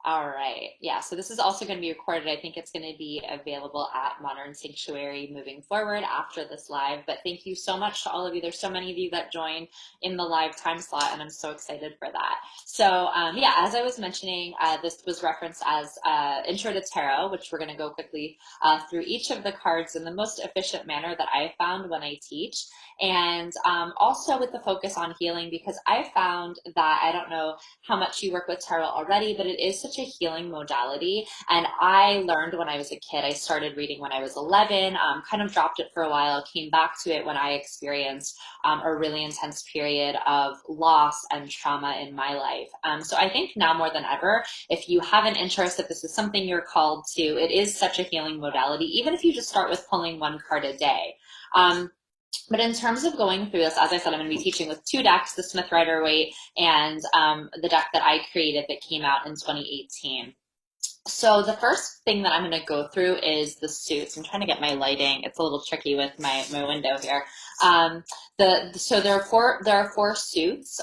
All right. Yeah. So this is also going to be recorded. I think it's going to be available at Modern Sanctuary moving forward after this live. But thank you so much to all of you. There's so many of you that joined in the live time slot, and I'm so excited for that. So yeah, as I was mentioning, this was referenced as Intro to Tarot, which we're going to go quickly through each of the cards in the most efficient manner that I found when I teach. And also with the focus on healing, because I found that, I don't know how much you work with tarot already, but it is such a healing modality. And I learned when I was a kid. I started reading when I was 11, kind of dropped it for a while, came back to it when I experienced a really intense period of loss and trauma in my life. So I think now more than ever, if you have an interest, if this is something you're called to, it is such a healing modality, even if you just start with pulling one card a day. But in terms of going through this, as I said, I'm going to be teaching with two decks, the Smith Rider-Waite and the deck that I created that came out in 2018. So the first thing that I'm going to go through is the suits. I'm trying to get my lighting. It's a little tricky with my window here. So there are four suits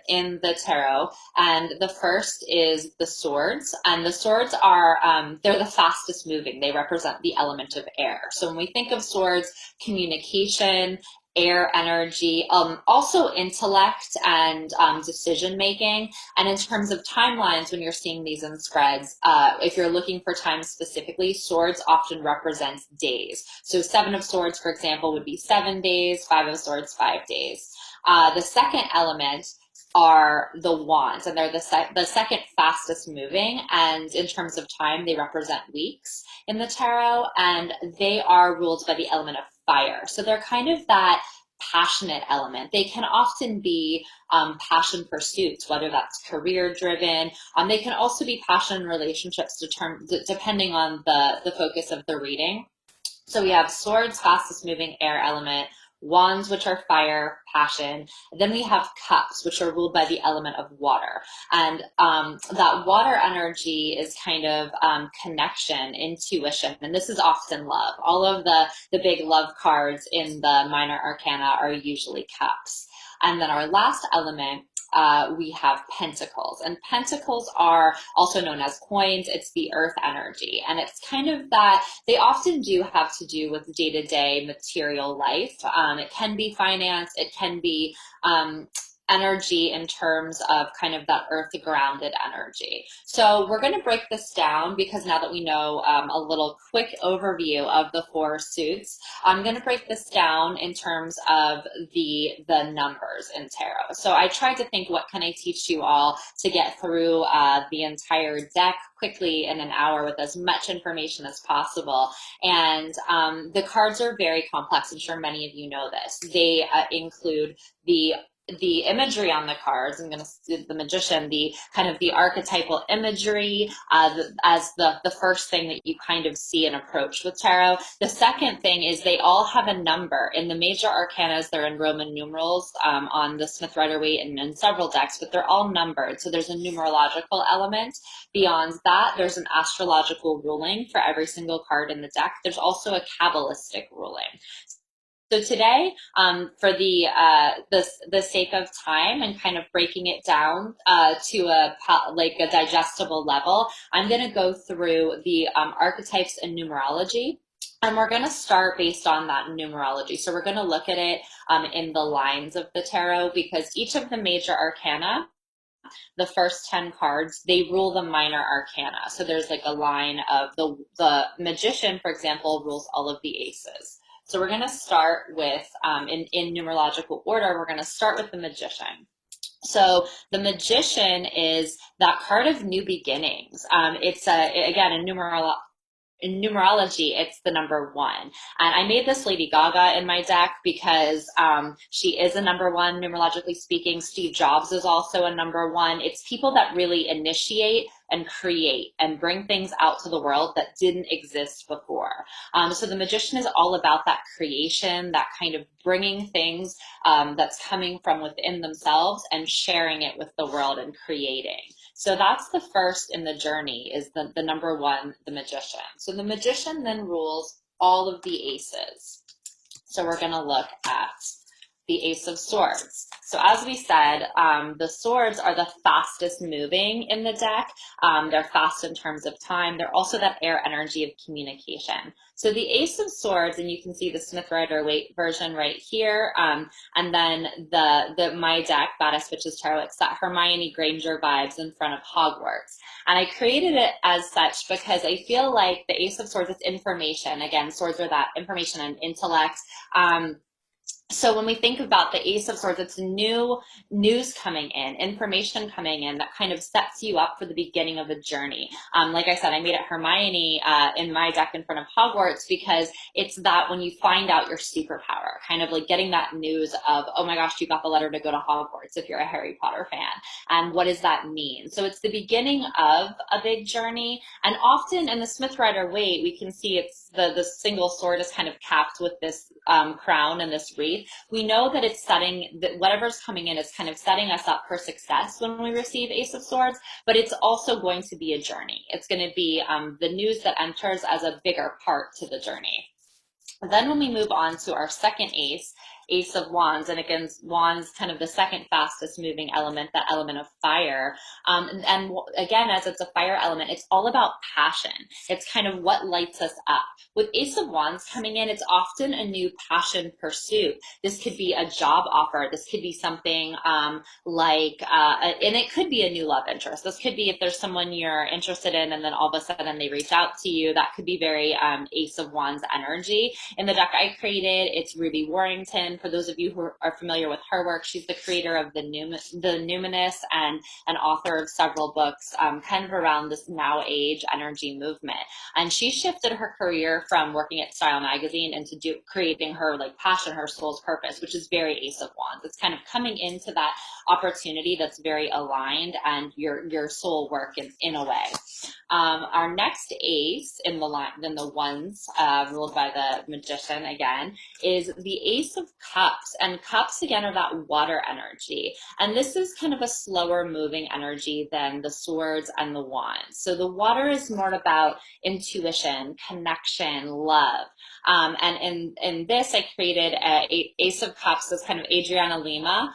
in the tarot, and the first is the swords, and the swords are they're the fastest moving. They represent the element of air. So when we think of swords, communication, air energy, also intellect and decision making. And in terms of timelines, when you're seeing these in spreads, if you're looking for time specifically, swords often represents days. So Seven of Swords, for example, would be 7 days, Five of Swords, 5 days. The second element are the wands, and they're the second fastest moving. And in terms of time, they represent weeks in the tarot, and they are ruled by the element of fire. So they're kind of that passionate element. They can often be passion pursuits, whether that's career driven. They can also be passion relationships depending on the focus of the reading. So we have swords, fastest moving air element, wands, which are fire, passion. Then we have cups, which are ruled by the element of water. And that water energy is kind of connection, intuition, and this is often love. All of the big love cards in the minor arcana are usually cups. And then our last element, we have pentacles, and pentacles are also known as coins. It's the earth energy, and it's kind of that they often do have to do with day-to-day material life. It can be finance, it can be energy in terms of kind of that earth grounded energy. So we're going to break this down, because now that we know a little quick overview of the four suits, I'm going to break this down in terms of the numbers in tarot. So I tried to think, what can I teach you all to get through the entire deck quickly in an hour with as much information as possible. And the cards are very complex. I'm sure many of you know this. They include the imagery on the cards. I'm going to the magician, the kind of the archetypal imagery as the first thing that you kind of see and approach with tarot. The second thing is they all have a number. In the major arcanas, they're in Roman numerals on the Smith Rider-Waite and in several decks, but they're all numbered. So there's a numerological element. Beyond that, there's an astrological ruling for every single card in the deck. There's also a Kabbalistic ruling. So today, for the sake of time and kind of breaking it down to a digestible level, I'm going to go through the archetypes and numerology. And we're going to start based on that numerology. So we're going to look at it in the lines of the tarot, because each of the major arcana, the first 10 cards, they rule the minor arcana. So there's like a line of the magician, for example, rules all of the aces. So we're going to start with, in numerological order, we're going to start with the magician. So the magician is that card of new beginnings. It's again, in numerology, it's the number 1. And I made this Lady Gaga in my deck because she is a number 1, numerologically speaking. Steve Jobs is also a number 1. It's people that really initiate and create and bring things out to the world that didn't exist before. So the magician is all about that creation, that kind of bringing things that's coming from within themselves and sharing it with the world and creating. So that's the first in the journey, is the number 1, the magician. So the magician then rules all of the aces. So we're going to look at the Ace of Swords. So as we said, the swords are the fastest moving in the deck. They're fast in terms of time. They're also that air energy of communication. So the Ace of Swords, and you can see the Smith Rider-Waite version right here, and then my deck, Badass Witches Tarot, it's that Hermione Granger vibes in front of Hogwarts. And I created it as such because I feel like the Ace of Swords is information. Again, swords are that information and intellect. So when we think about the Ace of Swords, it's new news coming in, information coming in that kind of sets you up for the beginning of a journey. Like I said, I made it Hermione in my deck in front of Hogwarts because it's that when you find out your superpower, kind of like getting that news of, oh my gosh, you got the letter to go to Hogwarts if you're a Harry Potter fan. And what does that mean? So it's the beginning of a big journey. And often in the Smith Rider-Waite, we can see it's the single sword is kind of capped with this crown and this wreath. We know that it's setting, that whatever's coming in is kind of setting us up for success when we receive Ace of Swords, but it's also going to be a journey. It's going to be the news that enters as a bigger part to the journey. Then when we move on to our second ace, Ace of Wands, and again, Wands kind of the second fastest moving element, that element of fire. And again, as it's a fire element, it's all about passion. It's kind of what lights us up. With Ace of Wands coming in, it's often a new passion pursuit. This could be a job offer. This could be something and it could be a new love interest. This could be if there's someone you're interested in and then all of a sudden they reach out to you. That could be very Ace of Wands energy. In the deck I created, it's Ruby Warrington. For those of you who are familiar with her work, she's the creator of the Numinous and an author of several books kind of around this now age energy movement. And she shifted her career from working at Style Magazine into creating her like passion, her soul's purpose, which is very Ace of Wands. It's kind of coming into that opportunity that's very aligned and your soul work in a way. Our next ace in the ones ruled by the Magician again is the Ace of Cups, and cups again are that water energy, and this is kind of a slower moving energy than the swords and the wands. So the water is more about intuition, connection, love. And in this, I created Ace of Cups, this kind of Adriana Lima,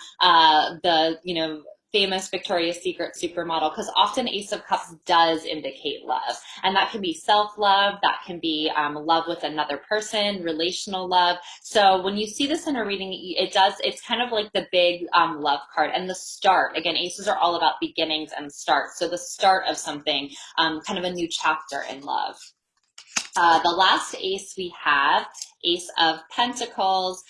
famous Victoria's Secret supermodel, because often Ace of Cups does indicate love. And that can be self-love, that can be love with another person, relational love. So when you see this in a reading, it's kind of like the big love card and the start. Again, aces are all about beginnings and starts. So the start of something, kind of a new chapter in love. The last ace we have, Ace of Pentacles.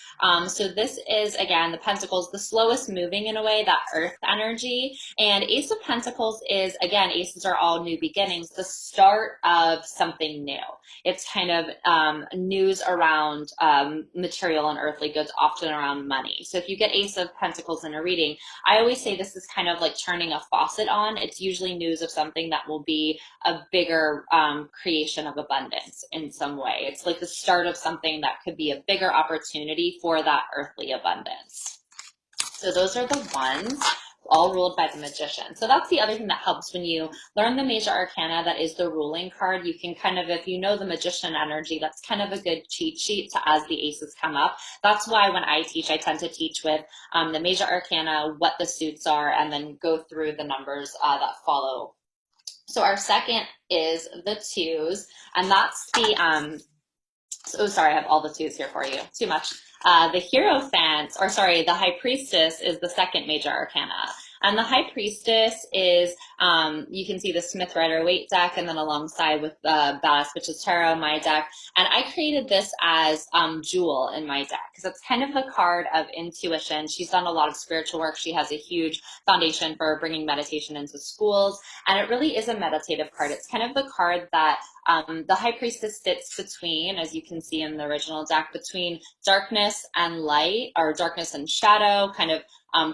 So this is, again, the Pentacles, the slowest moving in a way, that earth energy. And Ace of Pentacles is, again, aces are all new beginnings, the start of something new. It's kind of news around material and earthly goods, often around money. So if you get Ace of Pentacles in a reading, I always say this is kind of like turning a faucet on. It's usually news of something that will be a bigger creation of abundance in some way. It's like the start of something that could be a bigger opportunity for that earthly abundance. So those are the ones, all ruled by the Magician. So that's the other thing that helps when you learn the major arcana, that is the ruling card. You can kind of, if you know the Magician energy, that's kind of a good cheat sheet to, as the aces come up. That's why when I teach, I tend to teach with the major arcana, what the suits are, and then go through the numbers that follow. So our second is the twos, and that's the oh, sorry, I have all the twos here for you. Too much. The Hierophant, or sorry, the High Priestess is the second major arcana. And the High Priestess is, you can see the Smith Rider-Waite deck, and then alongside with Badass Witches Tarot, my deck. And I created this as Jewel in my deck, because it's kind of the card of intuition. She's done a lot of spiritual work. She has a huge foundation for bringing meditation into schools. And it really is a meditative card. It's kind of the card that the High Priestess sits between, as you can see in the original deck, between darkness and light, or darkness and shadow, kind of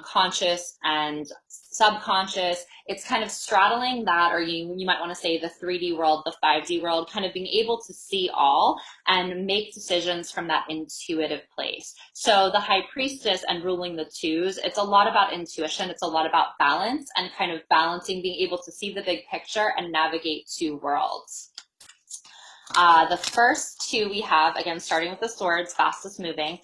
conscious and subconscious. It's kind of straddling that, or you might want to say the 3D world, the 5D world, kind of being able to see all and make decisions from that intuitive place. So the High Priestess and ruling the twos, it's a lot about intuition. It's a lot about balance and kind of balancing, being able to see the big picture and navigate two worlds. The first two we have, again, starting with the swords, fastest moving,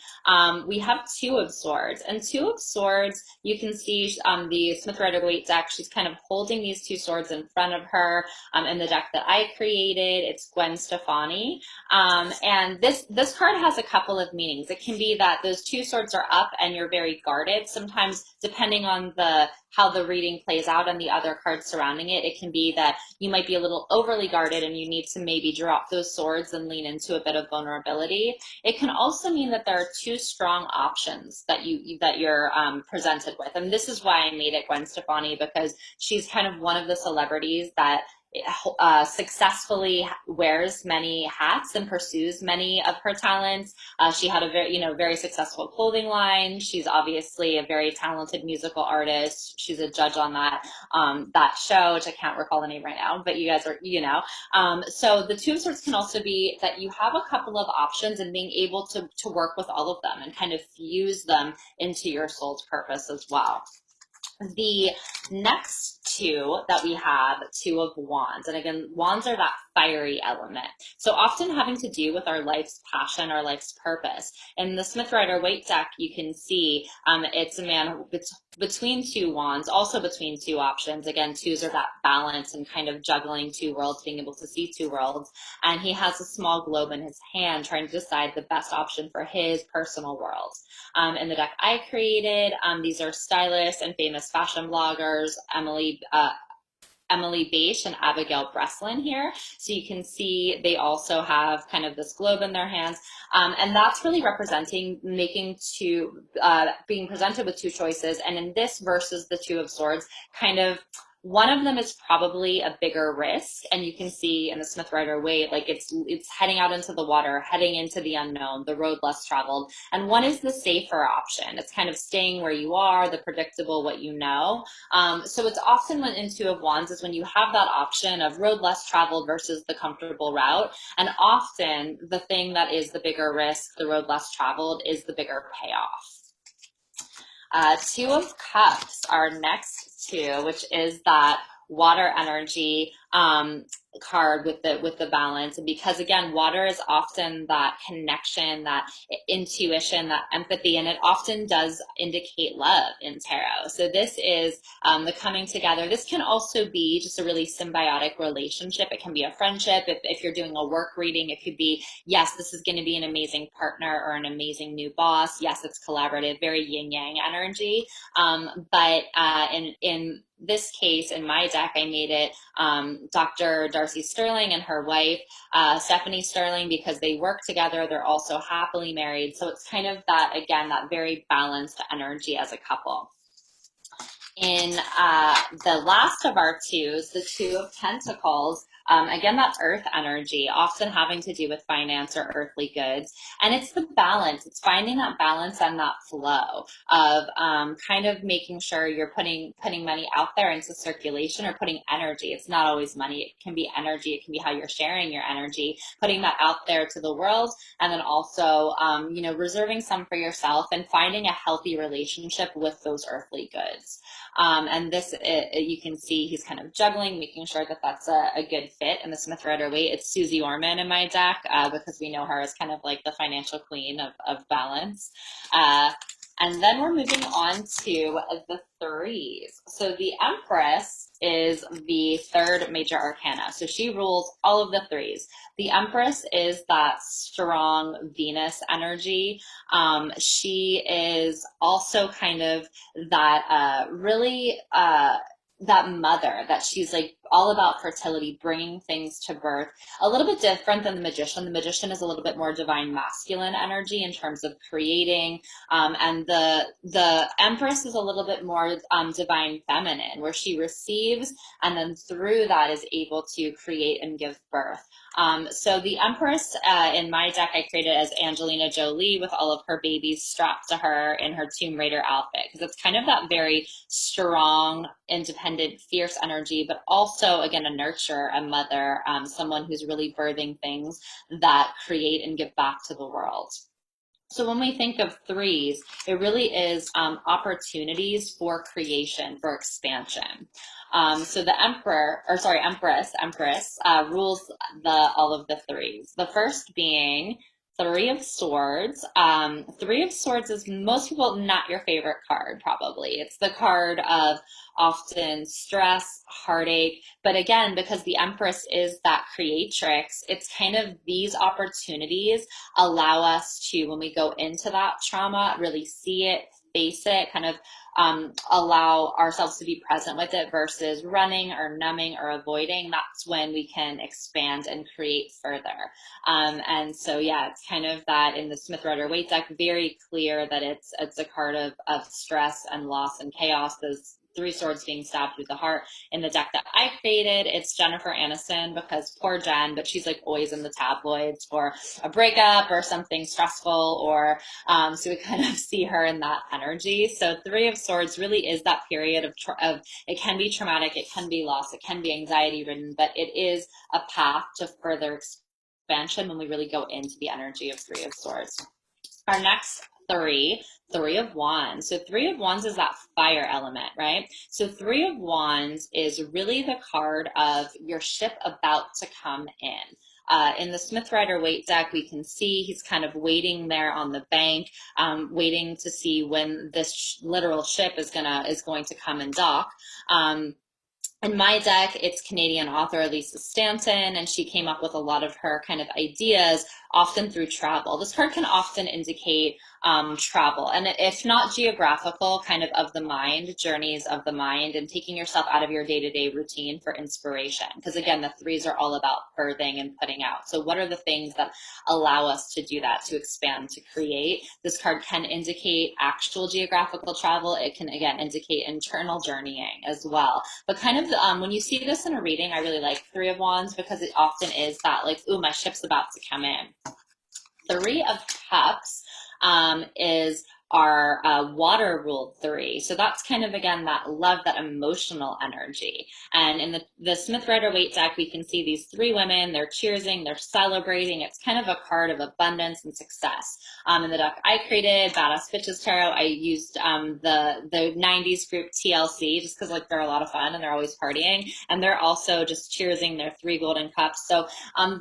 we have Two of Swords. And Two of Swords, you can see the Smith Rider-Waite deck, she's kind of holding these two swords in front of her. In the deck that I created, it's Gwen Stefani. And this card has a couple of meanings. It can be that those two swords are up and you're very guarded. Sometimes, depending on how the reading plays out and the other cards surrounding it, it can be that you might be a little overly guarded and you need to maybe drop those swords and lean into a bit of vulnerability. It can also mean that there are two strong options that you're presented with, and this is why I made it Gwen Stefani, because she's kind of one of the celebrities that successfully wears many hats and pursues many of her talents. She had a very successful clothing line. She's obviously a very talented musical artist. She's a judge on that show, which I can't recall the name right now, but you guys are. So the Two of Swords can also be that you have a couple of options and being able to work with all of them and kind of fuse them into your soul's purpose as well. The next two that we have, Two of Wands. And again, wands are that fiery element. So often having to do with our life's passion, our life's purpose. In the Smith Rider-Waite deck, you can see it's a man between two wands, also between two options. Again, twos are that balance and kind of juggling two worlds, being able to see two worlds. And he has a small globe in his hand trying to decide the best option for his personal world. In the deck I created, these are stylists and famous fashion bloggers, Emily Bache and Abigail Breslin here. So you can see they also have kind of this globe in their hands. And that's really representing being presented with two choices. And in this versus the Two of Swords, kind of one of them is probably a bigger risk, and you can see in the Smith Rider-Waite, like it's heading out into the water, heading into the unknown, the road less traveled. And one is the safer option. It's kind of staying where you are, the predictable, what you know. So it's often when in Two of Wands is when you have that option of road less traveled versus the comfortable route. And often the thing that is the bigger risk, the road less traveled, is the bigger payoff. Two of Cups, our next two, which is that water energy card with the balance. And because again, water is often that connection, that intuition, that empathy, and it often does indicate love in tarot. So this is the coming together. This can also be just a really symbiotic relationship. It can be a friendship. If you're doing a work reading, it could be, yes, this is going to be an amazing partner or an amazing new boss. Yes, it's collaborative, very yin yang energy. But in this case, in my deck, I made it Dr. Darcy Sterling and her wife, Stephanie Sterling, because they work together. They're also happily married. So it's kind of that, again, that very balanced energy as a couple. In the last of our twos, the Two of Pentacles, again, that earth energy, often having to do with finance or earthly goods. And it's the balance. It's finding that balance and that flow of kind of making sure you're putting money out there into circulation or putting energy. It's not always money. It can be energy. It can be how you're sharing your energy, putting that out there to the world. And then also, reserving some for yourself and finding a healthy relationship with those earthly goods. And this, you can see he's kind of juggling, making sure that that's a good fit. In the Smith Rider-Waite, it's Susie Orman in my deck because we know her as kind of like the financial queen of balance. And then we're moving on to the threes. So the Empress is the third major arcana. So she rules all of the threes. The Empress is that strong Venus energy. She is also kind of that really that mother, that she's like all about fertility, bringing things to birth. A little bit different than the Magician. The Magician is a little bit more divine masculine energy in terms of creating, and the Empress is a little bit more divine feminine, where she receives and then through that is able to create and give birth. So the Empress in my deck, I created as Angelina Jolie with all of her babies strapped to her in her Tomb Raider outfit, because it's kind of that very strong, independent, fierce energy, but also, again, a nurturer, a mother, someone who's really birthing things that create and give back to the world. So when we think of threes, it really is opportunities for creation, for expansion. So the emperor, or sorry, empress rules all of the threes. The first being Three of Swords. Three of Swords is most people not your favorite card, probably. It's the card of often stress, heartache, but again, because the Empress is that creatrix, it's kind of these opportunities allow us to, when we go into that trauma, really see it, face it, kind of allow ourselves to be present with it versus running or numbing or avoiding. That's when we can expand and create further. And so, yeah, it's kind of that in the Smith Rider Waite deck, very clear that it's a card of stress and loss and chaos. Those three swords being stabbed through the heart. In the deck that I created, it's Jennifer Aniston, because poor Jen, but she's like always in the tabloids for a breakup or something stressful, or so we kind of see her in that energy. So Three of Swords really is that period of it can be traumatic, it can be loss, it can be anxiety ridden, but it is a path to further expansion when we really go into the energy of Three of Swords. Our next Three of Wands. So Three of Wands is that fire element, right? So Three of Wands is really the card of your ship about to come in. In the Smith Rider Waite deck, we can see he's kind of waiting there on the bank, waiting to see when this literal ship is going to come and dock. In my deck, it's Canadian author Lisa Stanton, and she came up with a lot of her kind of ideas, often through travel. This card can often indicate travel, and if not geographical, kind of the mind, journeys of the mind, and taking yourself out of your day-to-day routine for inspiration. Because again, the threes are all about birthing and putting out. So what are the things that allow us to do that, to expand, to create? This card can indicate actual geographical travel. It can, again, indicate internal journeying as well. But kind of when you see this in a reading, I really like Three of Wands, because it often is that like, ooh, my ship's about to come in. Three of Cups is our water ruled three. So that's kind of, again, that love, that emotional energy. And in the Smith Rider Waite deck, we can see these three women, they're cheersing, they're celebrating. It's kind of a card of abundance and success. In the deck I created, Badass Bitches Tarot, I used the 90s group TLC, just because like they're a lot of fun and they're always partying. And they're also just cheersing their three golden cups. So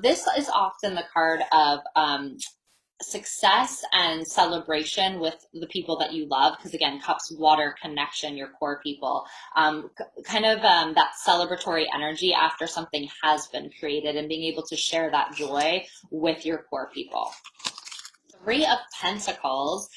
this is often the card of success and celebration with the people that you love, because again, cups, water, connection, your core people, that celebratory energy after something has been created, and being able to share that joy with your core people. Three of Pentacles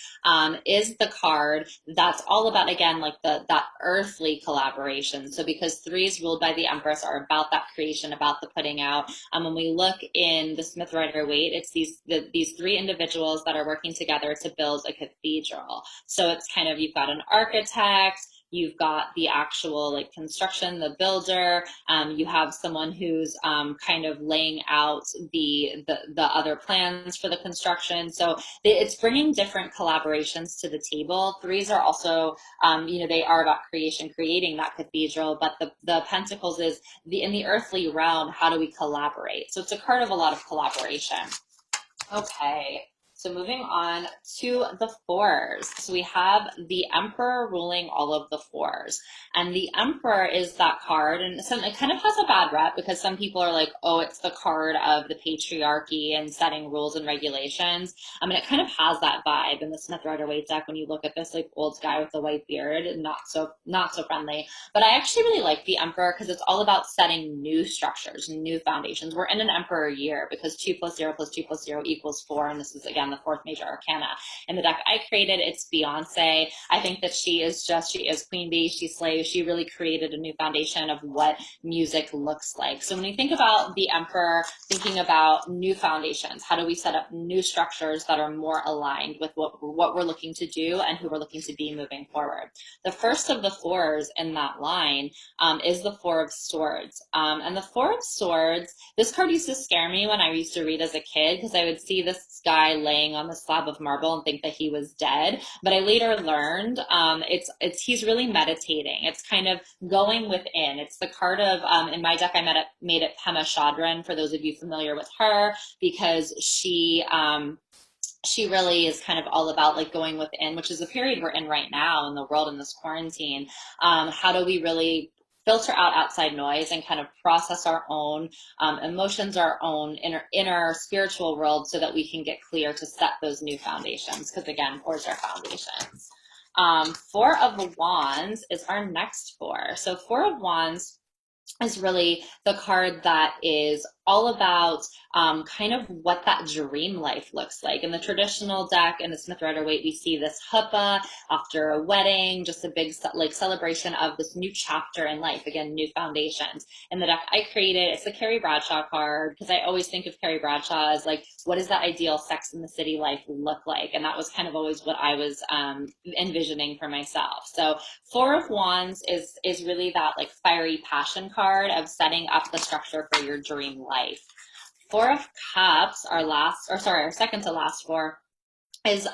is the card that's all about, again, like that earthly collaboration. So because threes ruled by the Empress are about that creation, about the putting out. When we look in the Smith Rider Waite, it's these three individuals that are working together to build a cathedral. So it's kind of, you've got an architect, you've got the actual like construction, the builder, you have someone who's kind of laying out the other plans for the construction. So it's bringing different collaborations to the table. Threes are also, they are about creation, creating that cathedral, but the Pentacles is in the earthly realm, how do we collaborate? So it's a card of a lot of collaboration. Okay. So moving on to the fours. So we have the Emperor ruling all of the fours. And the Emperor is that card, and it kind of has a bad rep, because some people are like, oh, it's the card of the patriarchy and setting rules and regulations. I mean, it kind of has that vibe in the Smith Rider Waite deck when you look at this like old guy with the white beard, not so friendly. But I actually really like the Emperor, because it's all about setting new structures, new foundations. We're in an Emperor year, because 2 + 0 + 2 + 0 = 4, and this is, again, the fourth major arcana. In the deck I created, it's Beyonce. I think that she is queen bee, she slays. She really created a new foundation of what music looks like. So when you think about the Emperor, thinking about new foundations, how do we set up new structures that are more aligned with what we're looking to do and who we're looking to be moving forward? The first of the fours in that line is the Four of Swords. And the Four of Swords, this card used to scare me when I used to read as a kid, because I would see this guy laying on the slab of marble and think that he was dead. But I later learned he's really meditating. It's kind of going within. It's the card of, in my deck, I made it Pema Chodron, for those of you familiar with her, because she she really is kind of all about like going within, which is the period we're in right now in the world in this quarantine. How do we really filter out outside noise and kind of process our own emotions, our own inner spiritual world, so that we can get clear to set those new foundations? Because again, fours are foundations. Four of Wands is our next four. So Four of Wands is really the card that is all about kind of what that dream life looks like. In the traditional deck, in the Smith Rider-Waite, we see this chuppah after a wedding, just a big like celebration of this new chapter in life. Again, new foundations. In the deck I created, it's the Carrie Bradshaw card, because I always think of Carrie Bradshaw as like, what does that ideal Sex in the City life look like? And that was kind of always what I was envisioning for myself. So Four of Wands is really that like fiery passion card of setting up the structure for your dream life. Four of Cups, our second to last four, is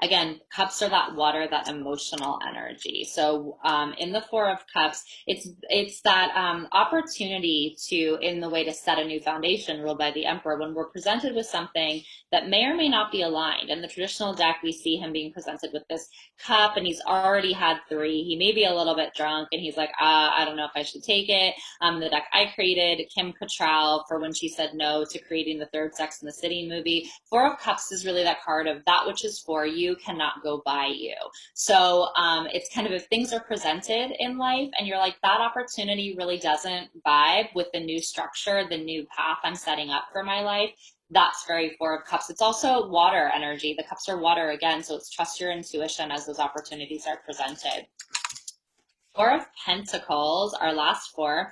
again, cups are that water, that emotional energy. So in the Four of Cups, it's that opportunity to, in the way to set a new foundation, ruled by the Emperor, when we're presented with something that may or may not be aligned. In the traditional deck, we see him being presented with this cup, and he's already had three. He may be a little bit drunk, and he's like, I don't know if I should take it. The deck I created, Kim Cattrall, for when she said no to creating the third Sex in the City movie. Four of Cups is really that card of that which is for you cannot go by you. So it's kind of, if things are presented in life and you're like, that opportunity really doesn't vibe with the new structure, the new path I'm setting up for my life, that's very Four of Cups. It's also water energy. The cups are water again, so it's trust your intuition as those opportunities are presented. Four of Pentacles, our last four,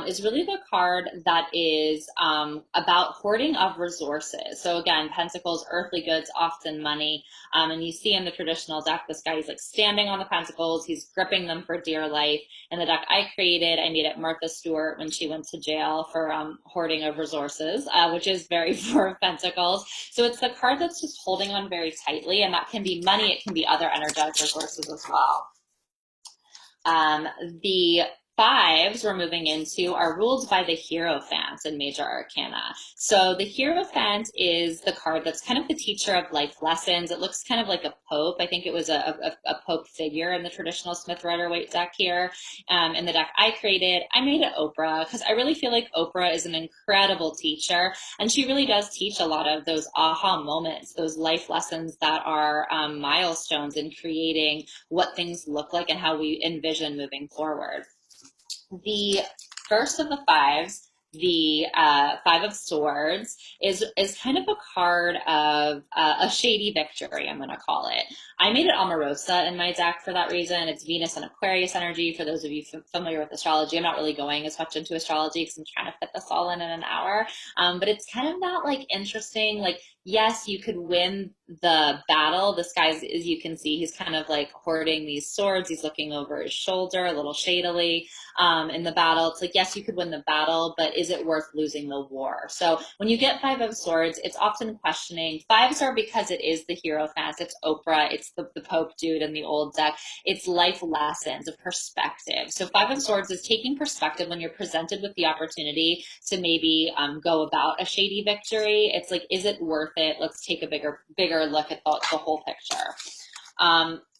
is really the card that is about hoarding of resources. So again, Pentacles, earthly goods, often money. And you see in the traditional deck, this guy is like standing on the Pentacles. He's gripping them for dear life. In the deck I created, I made it Martha Stewart when she went to jail for hoarding of resources, which is very Four of Pentacles. So it's the card that's just holding on very tightly, and that can be money. It can be other energetic resources as well. The fives we're moving into are ruled by the Hierophant in Major Arcana. So the Hierophant is the card that's kind of the teacher of life lessons. It looks kind of like a pope. I think it was a pope figure in the traditional Smith Rider-Waite deck here. In the deck I created, I made it Oprah, because I really feel like Oprah is an incredible teacher, and she really does teach a lot of those aha moments, those life lessons that are milestones in creating what things look like and how we envision moving forward. The first of the fives, the Five of Swords, is kind of a card of a shady victory, I'm going to call it. I made it Omarosa in my deck for that reason. It's Venus and Aquarius energy. For those of you familiar with astrology, I'm not really going as much into astrology because I'm trying to fit this all in an hour. But it's kind of that like interesting, like, yes, you could win the battle. This guy's, as you can see, he's kind of like hoarding these swords. He's looking over his shoulder a little shadily in the battle. It's like, yes, you could win the battle, but is it worth losing the war? So when you get Five of Swords, it's often questioning. Fives are because it is the Hierophant, it's Oprah, it's the Pope dude in the old deck. It's life lessons of perspective. So Five of Swords is taking perspective when you're presented with the opportunity to maybe go about a shady victory. It's like, is it worth it? Let's take a bigger look at the whole picture.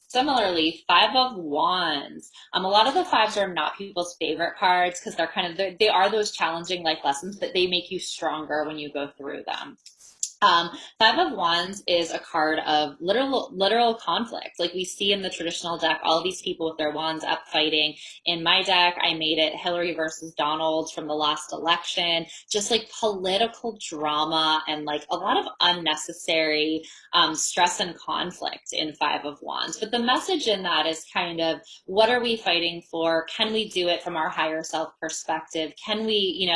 Similarly, Five of Wands. A lot of the fives are not people's favorite cards because they're kind of, they are those challenging life lessons, but they make you stronger when you go through them. Five of Wands is a card of literal conflict. Like we see in the traditional deck, all of these people with their wands up fighting. In my deck, I made it Hillary versus Donald from the last election. Just like political drama and like a lot of unnecessary stress and conflict in Five of Wands. But the message in that is kind of, what are we fighting for? Can we do it from our higher self perspective? Can we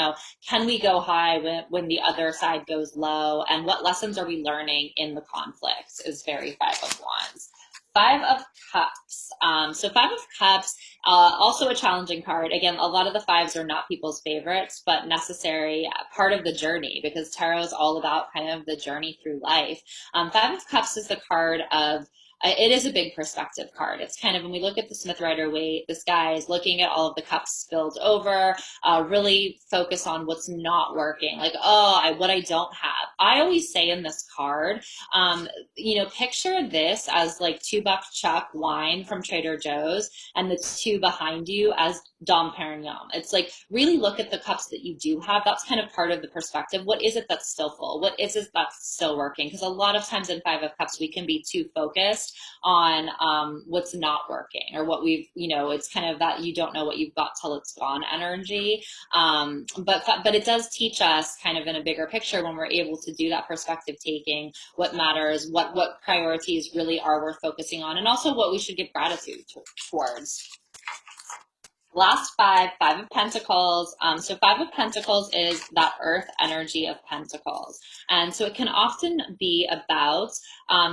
go high when the other side goes low? And what lessons are we learning in the conflicts is very Five of Wands. Five of Cups. So Five of Cups, also a challenging card. Again, a lot of the fives are not people's favorites, but necessary part of the journey, because tarot is all about kind of the journey through life. Five of Cups is the card of, it is a big perspective card. It's kind of, when we look at the Smith Rider-Waite, this guy is looking at all of the cups spilled over, really focus on what's not working. Like, what I don't have. I always say in this card, picture this as like $2 Chuck wine from Trader Joe's and the two behind you as Dom Perignon. It's like really look at the cups that you do have. That's kind of part of the perspective. What is it that's still full? What is it that's still working? Because a lot of times in Five of Cups, we can be too focused on what's not working or what it's kind of that you don't know what you've got till it's gone energy. But it does teach us kind of in a bigger picture when we're able to do that perspective taking, what matters, what priorities really are worth focusing on, and also what we should give gratitude towards. Last Five of Pentacles. So Five of Pentacles is that earth energy of Pentacles. And so it can often be about,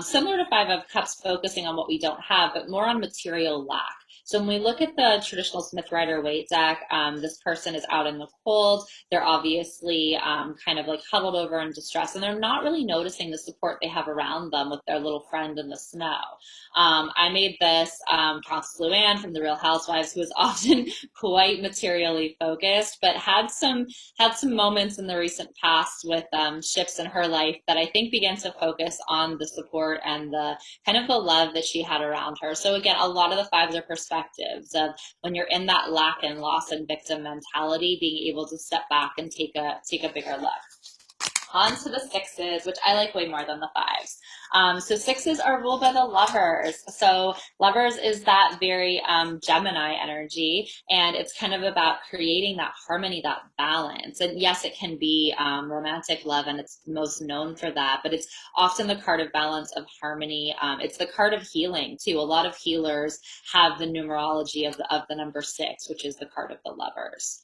similar to Five of Cups, focusing on what we don't have, but more on material lack. So when we look at the traditional Smith Rider-Waite deck, this person is out in the cold. They're obviously kind of like huddled over in distress, and they're not really noticing the support they have around them with their little friend in the snow. I made this Constance Luann from The Real Housewives, who is often quite materially focused, but had some moments in the recent past with shifts in her life that I think began to focus on the support and the kind of the love that she had around her. So again, a lot of the fives are perspectives of when you're in that lack and loss and victim mentality, being able to step back and take a bigger look. On to the sixes, which I like way more than the fives. So sixes are ruled by the lovers. So lovers is that very Gemini energy, and it's kind of about creating that harmony, that balance. And yes, it can be romantic love, and it's most known for that, but it's often the card of balance, of harmony. It's the card of healing too. A lot of healers have the numerology of the number 6, which is the card of the lovers.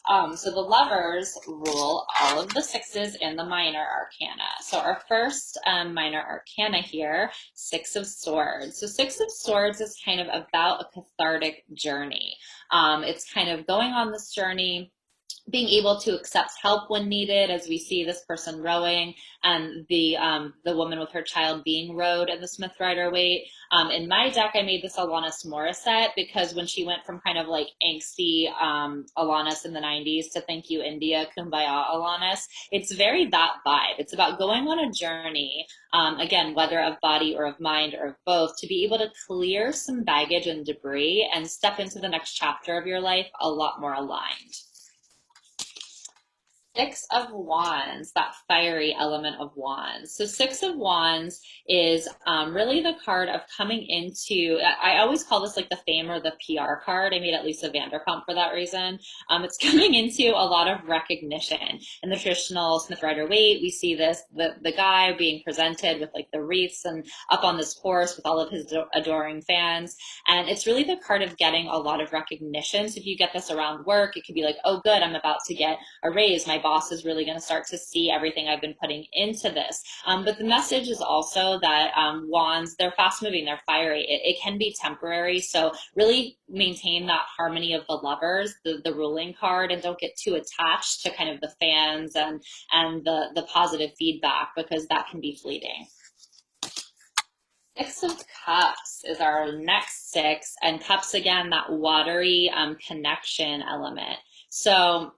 So the lovers rule all of the sixes in the minor arcana. So our first minor arcana here, Six of Swords. So Six of Swords is kind of about a cathartic journey. It's kind of going on this journey, being able to accept help when needed, as we see this person rowing and the woman with her child being rowed in the Smith Rider-Waite. In my deck, I made this Alanis Morissette because when she went from kind of like angsty Alanis in the 90s to Thank You India, Kumbaya Alanis, it's very that vibe. It's about going on a journey, again, whether of body or of mind or of both, to be able to clear some baggage and debris and step into the next chapter of your life a lot more aligned. Six of Wands, that fiery element of Wands. So Six of Wands is really the card of coming into, I always call this like the fame or the PR card. I made it Lisa Vanderpump for that reason. It's coming into a lot of recognition. In the traditional Smith Rider-Waite, we see this, the guy being presented with like the wreaths and up on this horse with all of his adoring fans. And it's really the card of getting a lot of recognition. So if you get this around work, it could be like, oh good, I'm about to get a raise. My boss is really going to start to see everything I've been putting into this. But the message is also that wands, they're fast moving, they're fiery. It can be temporary. So really maintain that harmony of the lovers, the ruling card, and don't get too attached to kind of the fans and the positive feedback, because that can be fleeting. Six of Cups is our next six, and cups, again, that watery connection element. So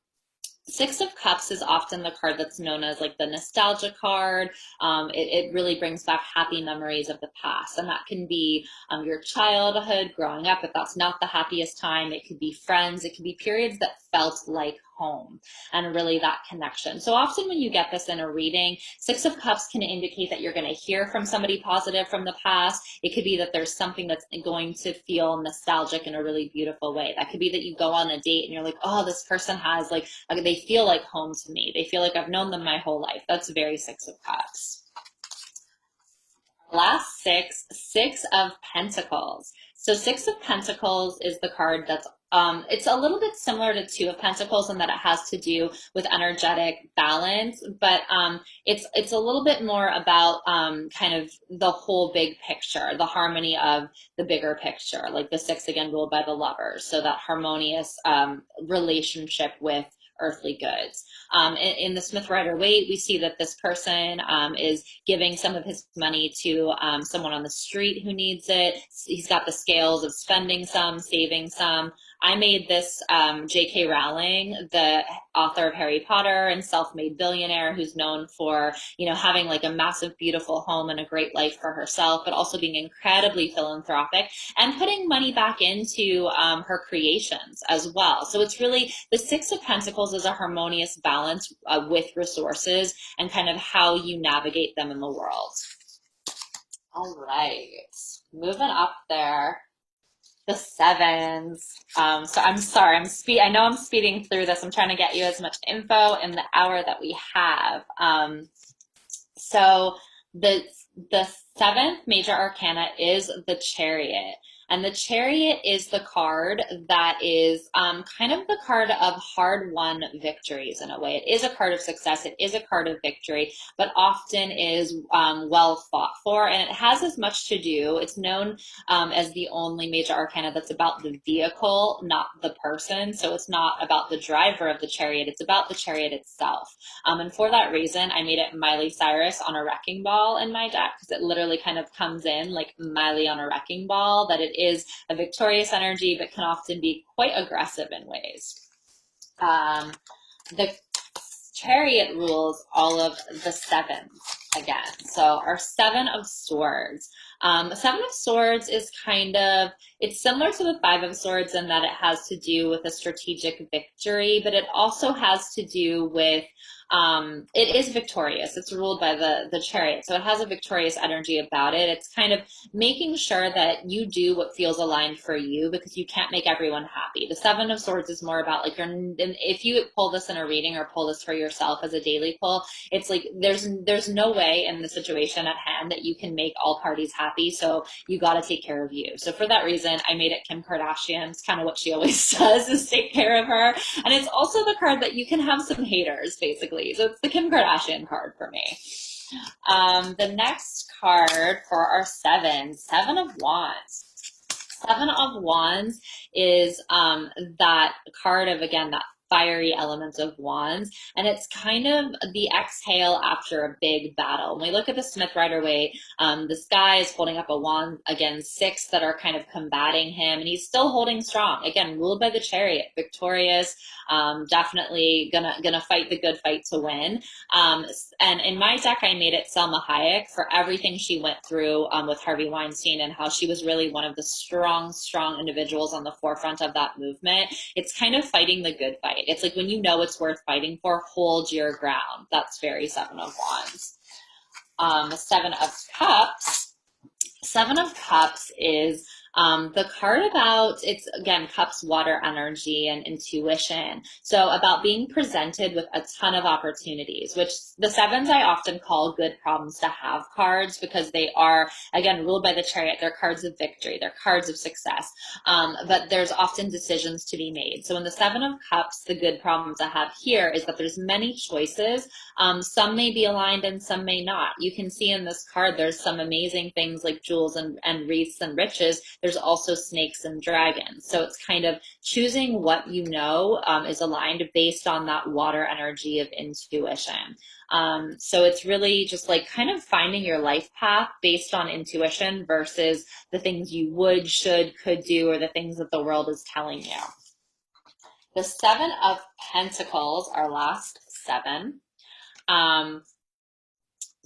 Six of Cups is often the card that's known as like the nostalgia card. It really brings back happy memories of the past. And that can be your childhood, growing up. If that's not the happiest time, it could be friends. It could be periods that felt like home and really that connection. So often when you get this in a reading, Six of Cups can indicate that you're going to hear from somebody positive from the past. It could be that there's something that's going to feel nostalgic in a really beautiful way. That could be that you go on a date and you're like, oh, this person has like, they feel like home to me. They feel like I've known them my whole life. That's very Six of Cups. Last Six of Pentacles. So Six of Pentacles is the card that's it's a little bit similar to Two of Pentacles in that it has to do with energetic balance, but it's a little bit more about kind of the whole big picture, the harmony of the bigger picture, like the six, again, ruled by the lovers. So that harmonious relationship with earthly goods. In the Smith Rider-Waite, we see that this person is giving some of his money to someone on the street who needs it. He's got the scales of spending some, saving some. I made this J.K. Rowling, the author of Harry Potter and self-made billionaire who's known for, having like a massive, beautiful home and a great life for herself, but also being incredibly philanthropic and putting money back into her creations as well. So it's really the Six of Pentacles is a harmonious balance with resources and kind of how you navigate them in the world. All right, moving up there, the sevens. So I'm sorry, I know I'm speeding through this. I'm trying to get you as much info in the hour that we have. So the the seventh major arcana is the Chariot. And the Chariot is the card that is kind of the card of hard-won victories in a way. It is a card of success. It is a card of victory, but often is well fought for. And it has as much to do, it's known as the only major arcana that's about the vehicle, not the person. So it's not about the driver of the chariot. It's about the chariot itself. And for that reason, I made it Miley Cyrus on a wrecking ball in my deck because it literally kind of comes in like Miley on a wrecking ball, that it is a victorious energy, but can often be quite aggressive in ways. The Chariot rules all of the sevens again. So our Seven of Swords. Seven of Swords is it's similar to the Five of Swords in that it has to do with a strategic victory, but it also has to do with it is victorious. It's ruled by the Chariot. So it has a victorious energy about it. It's kind of making sure that you do what feels aligned for you because you can't make everyone happy. The Seven of Swords is more about like if you pull this in a reading or pull this for yourself as a daily pull, it's like there's no way in the situation at hand that you can make all parties happy. So you got to take care of you. So for that reason, I made it Kim Kardashian. It's kind of what she always does is take care of her. And it's also the card that you can have some haters basically. So it's the Kim Kardashian card for me. The next card for our Seven of Wands. Seven of Wands is that card of, again, that fiery element of wands, and it's kind of the exhale after a big battle. When we look at the Smith Rider-Waite, this guy is holding up a wand, again, six that are kind of combating him, and he's still holding strong, again, ruled by the Chariot, victorious, definitely gonna fight the good fight to win. And in my deck, I made it Selma Hayek for everything she went through with Harvey Weinstein and how she was really one of the strong individuals on the forefront of that movement. It's kind of fighting the good fight. It's like when you know it's worth fighting for, hold your ground. That's very Seven of Wands. Seven of Cups. Seven of Cups is the card about, it's again, cups, water energy and intuition. So about being presented with a ton of opportunities, which the sevens I often call good problems to have cards because they are, again, ruled by the Chariot. They're cards of victory. They're cards of success. But there's often decisions to be made. So in the Seven of Cups, the good problem to have here is that there's many choices. Some may be aligned and some may not. You can see in this card, there's some amazing things like jewels and wreaths and riches. There's also snakes and dragons. So it's kind of choosing what you know is aligned based on that water energy of intuition. So it's really just like kind of finding your life path based on intuition versus the things you would, should, could do, or the things that the world is telling you. The Seven of Pentacles, our last seven.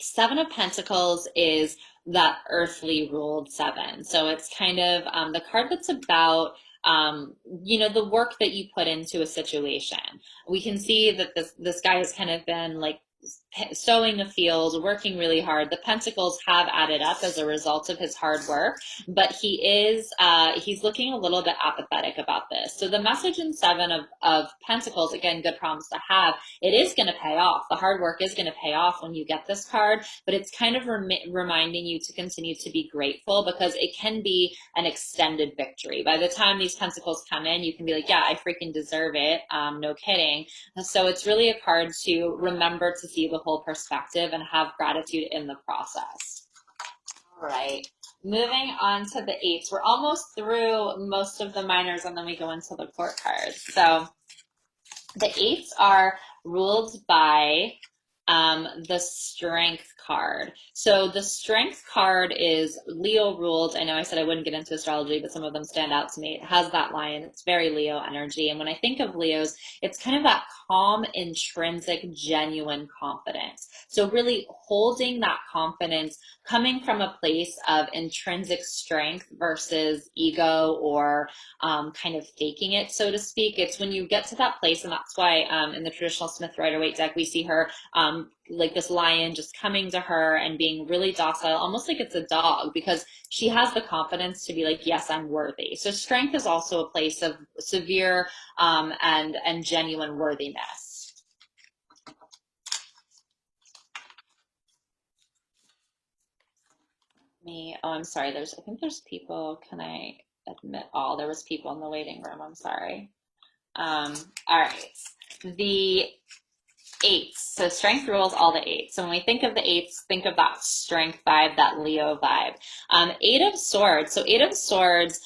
Seven of Pentacles is that earthly ruled seven. So it's kind of the card that's about the work that you put into a situation. We can see that this guy has kind of been like sowing the fields, working really hard. The pentacles have added up as a result of his hard work, but he's looking a little bit apathetic about this. So the message in Seven of Pentacles, again, good problems to have, it is going to pay off. The hard work is going to pay off when you get this card, but it's kind of reminding you to continue to be grateful because it can be an extended victory. By the time these pentacles come in, you can be like, yeah, I freaking deserve it. No kidding. So it's really a card to remember to see the whole perspective and have gratitude in the process. All right, moving on to the eights. We're almost through most of the minors and then we go into the court cards. So the eights are ruled by the Strength card. So the Strength card is Leo ruled. I know I said I wouldn't get into astrology, but some of them stand out to me. It has that lion. It's very Leo energy. And when I think of Leos, it's kind of that calm, intrinsic, genuine confidence. So really holding that confidence coming from a place of intrinsic strength versus ego or kind of faking it, so to speak. It's when you get to that place, and that's why in the traditional Smith Rider-Waite deck, we see her like this lion just coming to her and being really docile, almost like it's a dog, because she has the confidence to be like, yes, I'm worthy. So strength is also a place of severe and genuine worthiness. Oh, I'm sorry. I think there's people. Can I admit all? There was people in the waiting room. I'm sorry. All right. The eights. So strength rules all the eights. So when we think of the eights, think of that strength vibe, that Leo vibe. Eight of Swords. So Eight of Swords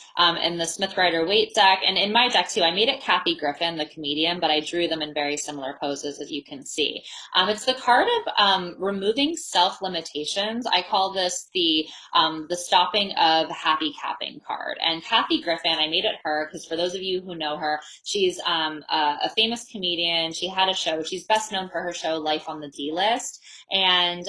in the Smith Rider-Waite deck, and in my deck too, I made it Kathy Griffin, the comedian, but I drew them in very similar poses, as you can see. It's the card of removing self-limitations. I call this the stopping of happy capping card. And Kathy Griffin, I made it her because for those of you who know her, she's a famous comedian. She had a show. She's best known for her show Life on the D-List. And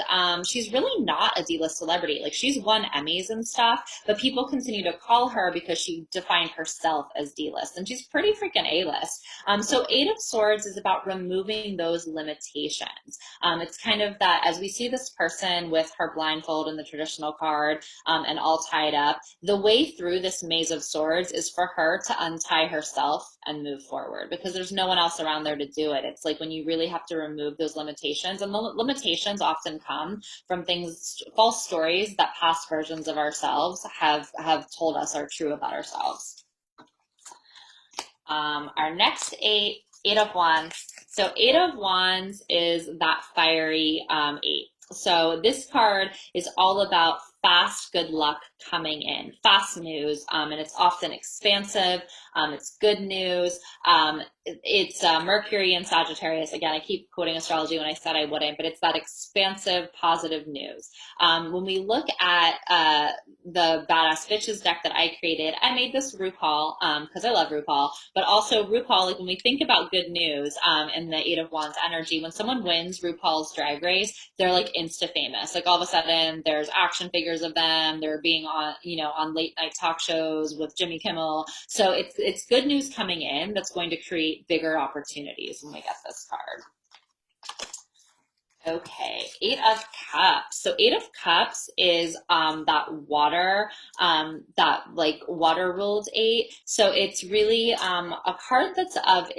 she's really not a D-list celebrity. Like, she's won Emmys and stuff, but people continue to call her because she defined herself as D-list. And she's pretty freaking A-list. So Eight of Swords is about removing those limitations. It's kind of that, as we see this person with her blindfold in the traditional card and all tied up, the way through this maze of swords is for her to untie herself and move forward, because there's no one else around there to do it. It's like when you really have to remove those limitations, and the limitations often come from things, false stories that past versions of ourselves have told us are true about ourselves. Our next Eight of Wands. So Eight of Wands is that fiery eight. So this card is all about fast good luck coming in, fast news, and it's often expansive. It's good news. It's Mercury and Sagittarius. Again, I keep quoting astrology when I said I wouldn't, but it's that expansive, positive news. When we look at the Badass Bitches deck that I created, I made this RuPaul because I love RuPaul, but also RuPaul, like when we think about good news in the Eight of Wands energy, when someone wins RuPaul's Drag Race, they're like insta famous. Like all of a sudden there's action figures of them. They're being on, on late night talk shows with Jimmy Kimmel. So it's good news coming in that's going to create bigger opportunities when we get this card. Okay, Eight of Cups. So Eight of Cups is that water, that like water ruled eight. So it's really a card that's of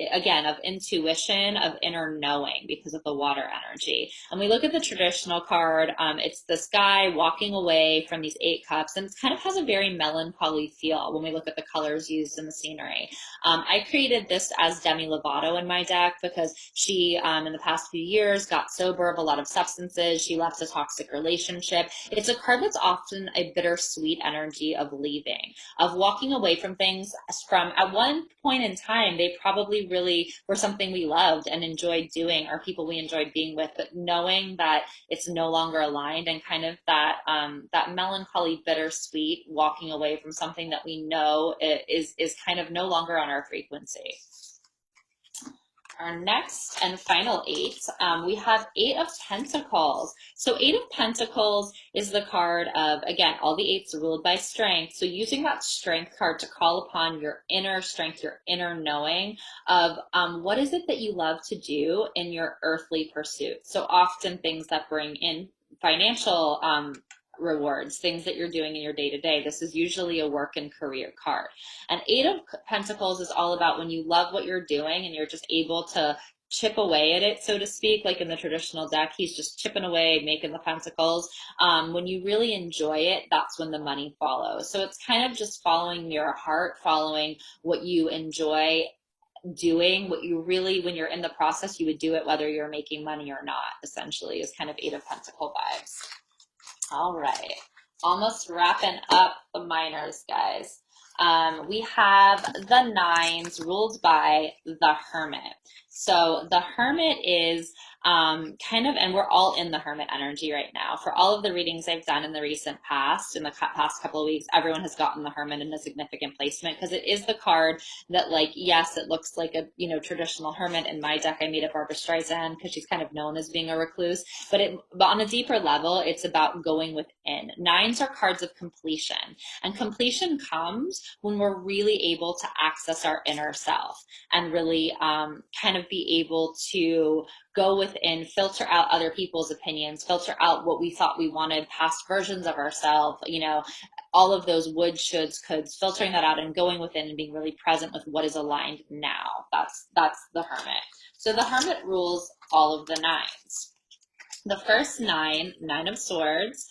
intuition, of inner knowing because of the water energy. And we look at the traditional card, it's this guy walking away from these eight cups, and it kind of has a very melancholy feel when we look at the colors used in the scenery. I created this as Demi Lovato in my deck because she, in the past few years, got sober of a lot of substances. She left a toxic relationship. It's a card that's often a bittersweet energy of leaving, of walking away from things from at one point in time, they probably really were something we loved and enjoyed doing, or people we enjoyed being with, but knowing that it's no longer aligned, and kind of that that melancholy, bittersweet walking away from something that we know is kind of no longer on our frequency. Our next and final eight, we have Eight of Pentacles. So Eight of Pentacles is the card of, again, all the eights are ruled by strength. So using that strength card to call upon your inner strength, your inner knowing of what is it that you love to do in your earthly pursuits. So often things that bring in financial rewards, things that you're doing in your day-to-day. This is usually a work and career card. And Eight of Pentacles is all about when you love what you're doing and you're just able to chip away at it, so to speak. Like in the traditional deck, he's just chipping away, making the pentacles. When you really enjoy it, that's when the money follows. So it's kind of just following your heart, following what you enjoy doing, what you really, when you're in the process, you would do it whether you're making money or not, essentially, is kind of Eight of Pentacle vibes. All right, almost wrapping up the minors, guys. We have the nines ruled by the Hermit. So the Hermit is and we're all in the Hermit energy right now. For all of the readings I've done in the recent past, in the past couple of weeks, everyone has gotten the Hermit in a significant placement because it is the card that, like, yes, it looks like a, traditional hermit. In my deck, I made up Barbara Streisand because she's kind of known as being a recluse, but on a deeper level, it's about going within. Nines are cards of completion, and completion comes when we're really able to access our inner self and really kind of be able to go within, filter out other people's opinions, filter out what we thought we wanted, past versions of ourselves, all of those would, shoulds, coulds, filtering that out and going within and being really present with what is aligned now. That's the Hermit. So the Hermit rules all of the nines. The first nine, Nine of Swords.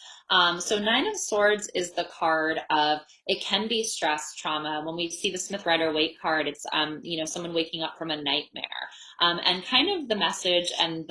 So Nine of Swords is the card of, it can be stress, trauma. When we see the Smith Rider-Waite card, it's someone waking up from a nightmare. And kind of the message and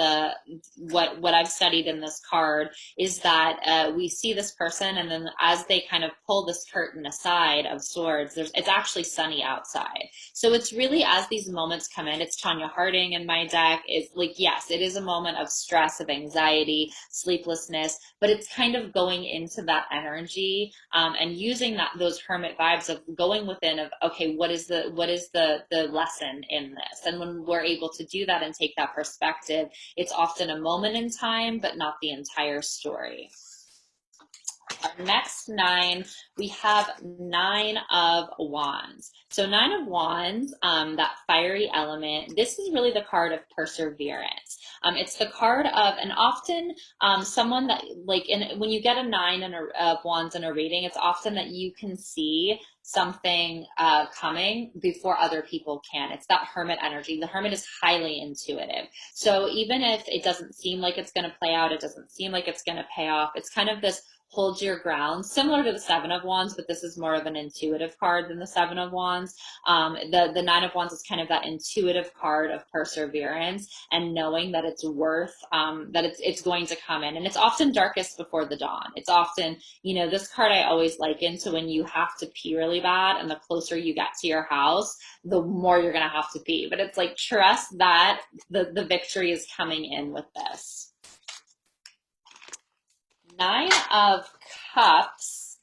what I've studied in this card is that we see this person, and then as they kind of pull this curtain aside of swords, it's actually sunny outside. So it's really, as these moments come in, it's Tanya Harding in my deck. It's like, yes, it is a moment of stress, of anxiety, sleeplessness, but it's kind of going into that energy and using those hermit vibes of going within of, okay, what is the lesson in this? And when we're able to do that and take that perspective, it's often a moment in time, but not the entire story. Our next nine, we have Nine of Wands. So Nine of Wands, that fiery element, this is really the card of perseverance. It's the card of, and often someone that, like, when you get a nine of wands in a reading, it's often that you can see something coming before other people can. It's that hermit energy. The hermit is highly intuitive. So even if it doesn't seem like it's going to play out, it doesn't seem like it's going to pay off, it's kind of this hold your ground, similar to the Seven of Wands, but this is more of an intuitive card than the Seven of Wands. The Nine of Wands is kind of that intuitive card of perseverance and knowing that it's worth, that it's going to come in. And it's often darkest before the dawn. It's often, this card I always liken to when you have to pee really bad, and the closer you get to your house, the more you're going to have to pee. But it's like, trust that the victory is coming in with this. Nine of Cups,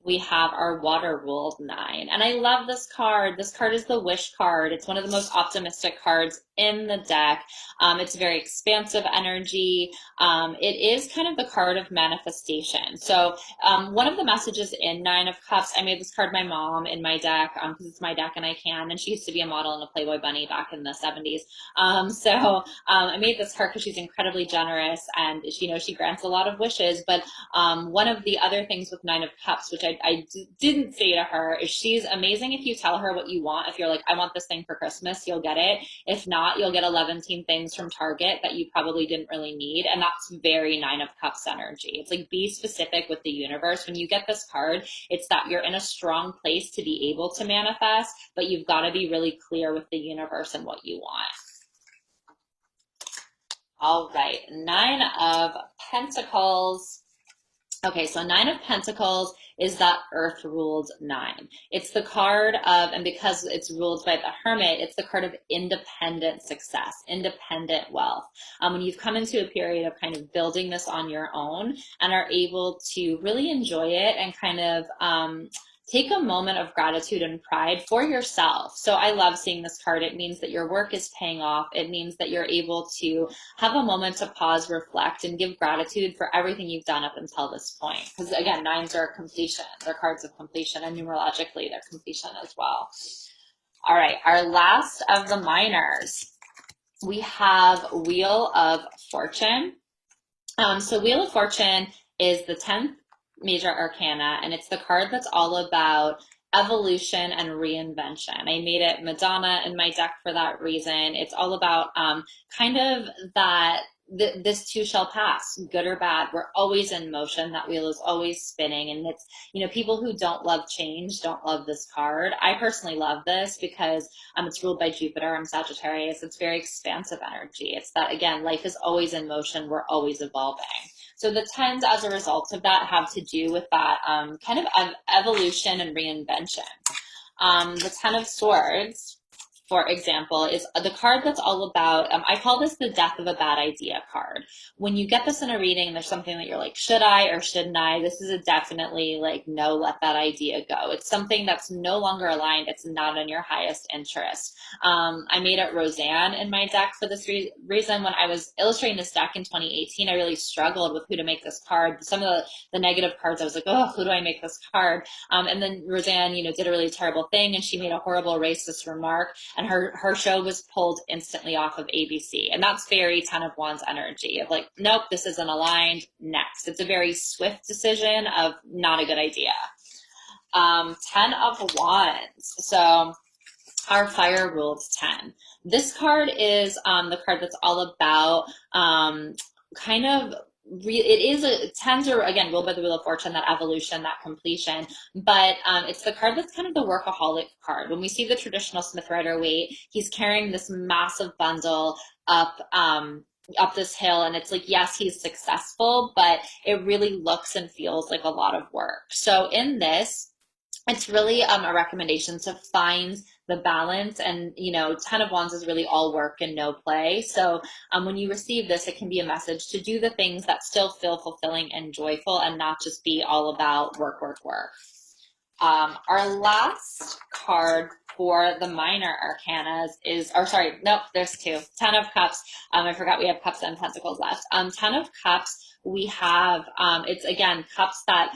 we have our water ruled nine. And I love this card. This card is the wish card. It's one of the most optimistic cards in the deck. It's very expansive energy. It is kind of the card of manifestation. So one of the messages in Nine of Cups, I made this card my mom in my deck because it's my deck and I can, and she used to be a model and a Playboy bunny back in the 70s. I made this card because she's incredibly generous and she grants a lot of wishes. But one of the other things with Nine of Cups, which I didn't say to her, is she's amazing if you tell her what you want. If you're like, I want this thing for Christmas, you'll get it. If not, you'll get 11 things from Target that you probably didn't really need. And that's very Nine of Cups energy. It's like, be specific with the universe. When you get this card, it's that you're in a strong place to be able to manifest, but you've got to be really clear with the universe and what you want. All right, Nine of Pentacles. Okay, so Nine of Pentacles is that earth ruled nine. It's the card of, and because it's ruled by the Hermit, it's the card of independent success, independent wealth. When you've come into a period of kind of building this on your own and are able to really enjoy it and kind of take a moment of gratitude and pride for yourself. So I love seeing this card. It means that your work is paying off. It means that you're able to have a moment to pause, reflect, and give gratitude for everything you've done up until this point. Because again, nines are completion. They're cards of completion, and numerologically, they're completion as well. All right, our last of the minors. We have Wheel of Fortune. So Wheel of Fortune is the 10th major arcana, and it's the card that's all about evolution and reinvention. I made it Madonna in my deck for that reason. It's all about kind of that this too shall pass, good or bad. We're always in motion. That wheel is always spinning. And it's, people who don't love change don't love this card. I personally love this because it's ruled by Jupiter. I'm Sagittarius. It's very expansive energy. It's that, again, life is always in motion. We're always evolving. So the 10s, as a result of that, have to do with that kind of evolution and reinvention. The 10 of Swords for example, is the card that's all about, I call this the death of a bad idea card. When you get this in a reading, there's something that you're like, should I or shouldn't I? This is a definitely like, no, let that idea go. It's something that's no longer aligned. It's not in your highest interest. I made it Roseanne in my deck for this reason. When I was illustrating this deck in 2018, I really struggled with who to make this card. Some of the negative cards, I was like, oh, who do I make this card? And then Roseanne, did a really terrible thing, and she made a horrible racist remark, and her show was pulled instantly off of ABC. And that's very Ten of Wands energy of like, nope, this isn't aligned. Next. It's a very swift decision of not a good idea. Ten of Wands. So our fire ruled 10. This card is the card that's all about kind of it is a tens are again ruled by the Wheel of Fortune, that evolution, that completion, but it's the card that's kind of the workaholic card. When we see the traditional Smith Rider-Waite, he's carrying this massive bundle up this hill, and it's like, yes, he's successful, but it really looks and feels like a lot of work. So in this, it's really a recommendation to find the balance. And Ten of Wands is really all work and no play. So when you receive this, it can be a message to do the things that still feel fulfilling and joyful, and not just be all about work, work, work. Our last card for the minor arcanas is, or sorry, nope, there's two. Ten of Cups. I forgot we have Cups and Pentacles left. Ten of Cups, we have, it's again, cups that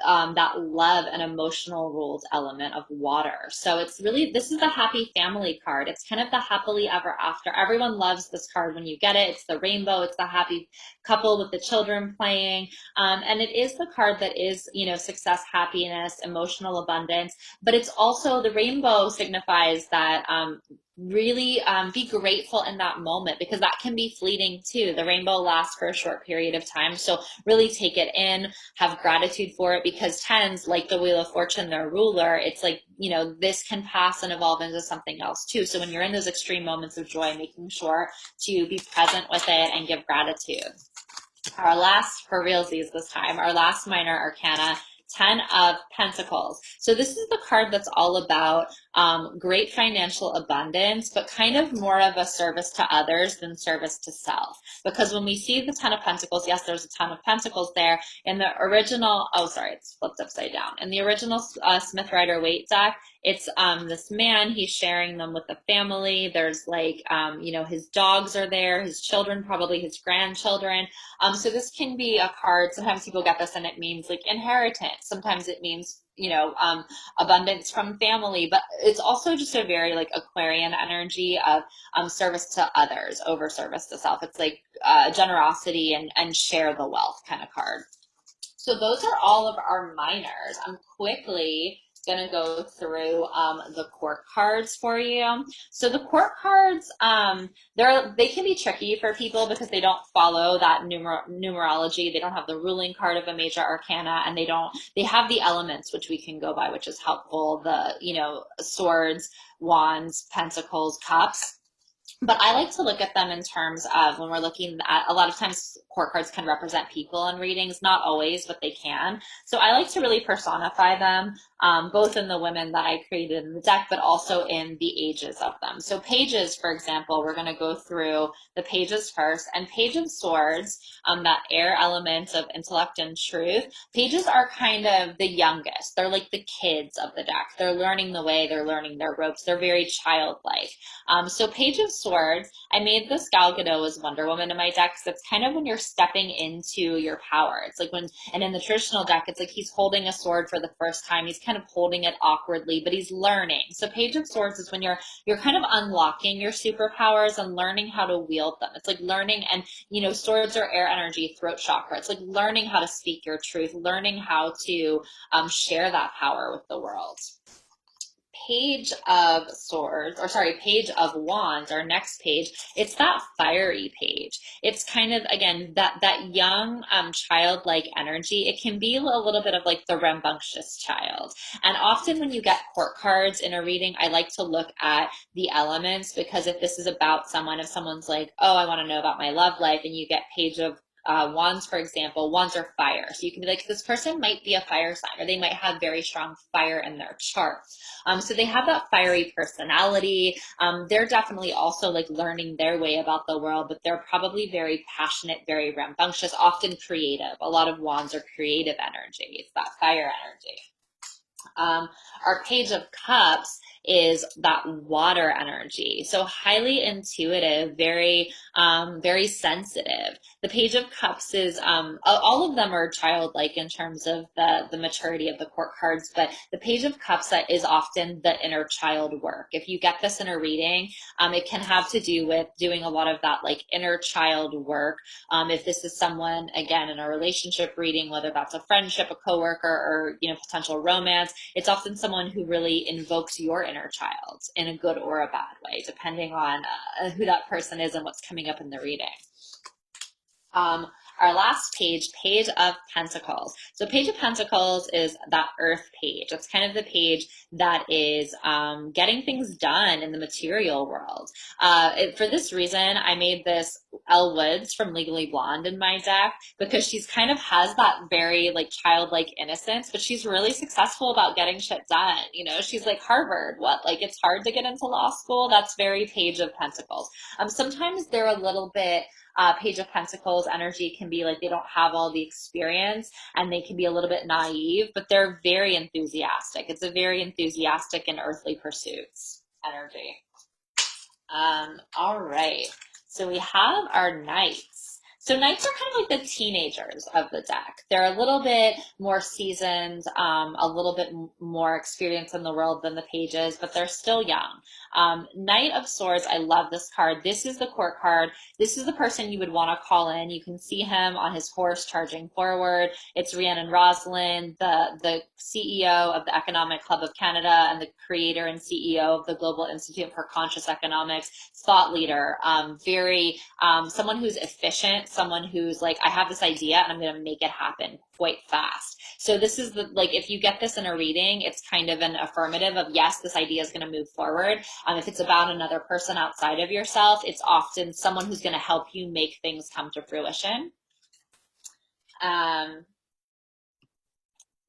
love and emotional ruled element of water. So it's really, this is the happy family card. It's kind of the happily ever after. Everyone loves this card when you get it. It's the rainbow. It's the happy couple with the children playing. And it is the card that is, success, happiness, emotional abundance, but it's also the rainbow signifies that, really be grateful in that moment, because that can be fleeting too. The rainbow lasts for a short period of time. So really take it in, have gratitude for it, because tens, like the Wheel of Fortune, their ruler, it's like, this can pass and evolve into something else too. So when you're in those extreme moments of joy, making sure to be present with it and give gratitude. Our last, for realsies this time, our last minor arcana, Ten of Pentacles. So this is the card that's all about great financial abundance, but kind of more of a service to others than service to self. Because when we see the Ten of Pentacles, yes, there's a Ten of Pentacles there. In the original, oh, sorry, it's flipped upside down. In the original Smith Rider-Waite deck, it's this man, he's sharing them with the family. There's like, his dogs are there, his children, probably his grandchildren. So this can be a card. Sometimes people get this and it means like inheritance. Sometimes it means, abundance from family, but it's also just a very like Aquarian energy of service to others over service to self. It's like generosity and share the wealth kind of card. So those are all of our minors. I'm quickly going to go through the court cards for you. So the court cards, they can be tricky for people because they don't follow that numerology. They don't have the ruling card of a major arcana, and they have the elements, which we can go by, which is helpful. The, swords, wands, pentacles, cups. But I like to look at them in terms of, when we're looking at, a lot of times court cards can represent people in readings, not always, but they can. So I like to really personify them, both in the women that I created in the deck, but also in the ages of them. So pages, for example, we're going to go through the pages first. And Page of Swords, that air element of intellect and truth, pages are kind of the youngest. They're like the kids of the deck. They're learning the way, they're learning their ropes. They're very childlike. So Page of Swords, I made this Gal Gadot as Wonder Woman in my deck, because it's kind of when you're stepping into your power. It's like and in the traditional deck, it's like he's holding a sword for the first time. He's kind of holding it awkwardly, but he's learning. So Page of Swords is when you're kind of unlocking your superpowers and learning how to wield them. It's like learning, and swords are air energy, throat chakra. It's like learning how to speak your truth, learning how to share that power with the world. Page of Swords, or sorry, Page of Wands, our next page, it's that fiery page. It's kind of, again, that young, childlike energy. It can be a little bit of like the rambunctious child. And often when you get court cards in a reading, I like to look at the elements, because if this is about someone, if someone's like, oh, I want to know about my love life, and you get Page of wands, for example, wands are fire. So you can be like, this person might be a fire sign, or they might have very strong fire in their chart. So they have that fiery personality. They're definitely also like learning their way about the world, but they're probably very passionate, very rambunctious, often creative. A lot of wands are creative energy. It's that fire energy. Um, our Page of Cups is that water energy. So highly intuitive, very sensitive. The Page of Cups is, all of them are childlike in terms of the maturity of the court cards, but the Page of Cups is often the inner child work. If you get this in a reading, it can have to do with doing a lot of that like inner child work. If this is someone, again, in a relationship reading, whether that's a friendship, a coworker, or, potential romance, it's often someone who really invokes your inner child in a good or a bad way, depending on who that person is and what's coming up in the reading. Our last page, Page of Pentacles. So Page of Pentacles is that earth page. It's kind of the page that is getting things done in the material world. For this reason, I made this Elle Woods from Legally Blonde in my deck, because she's kind of has that very like childlike innocence, but she's really successful about getting shit done. She's like Harvard. What? Like it's hard to get into law school? That's very Page of Pentacles. Sometimes they're a little bit Page of Pentacles energy can be like they don't have all the experience and they can be a little bit naive, but they're very enthusiastic. It's a very enthusiastic and earthly pursuits energy. All right. So we have our knights. So knights are kind of like the teenagers of the deck. They're a little bit more seasoned, a little bit more experience in the world than the pages, but they're still young. Knight of Swords, I love this card. This is the court card. This is the person you would want to call in. You can see him on his horse charging forward. It's Rhiannon Roslin, the CEO of the Economic Club of Canada and the creator and CEO of the Global Institute for Conscious Economics, thought leader, someone who's efficient, someone who's like, I have this idea and I'm going to make it happen quite fast. So this is if you get this in a reading, it's kind of an affirmative of, yes, this idea is going to move forward. If it's about another person outside of yourself, it's often someone who's going to help you make things come to fruition.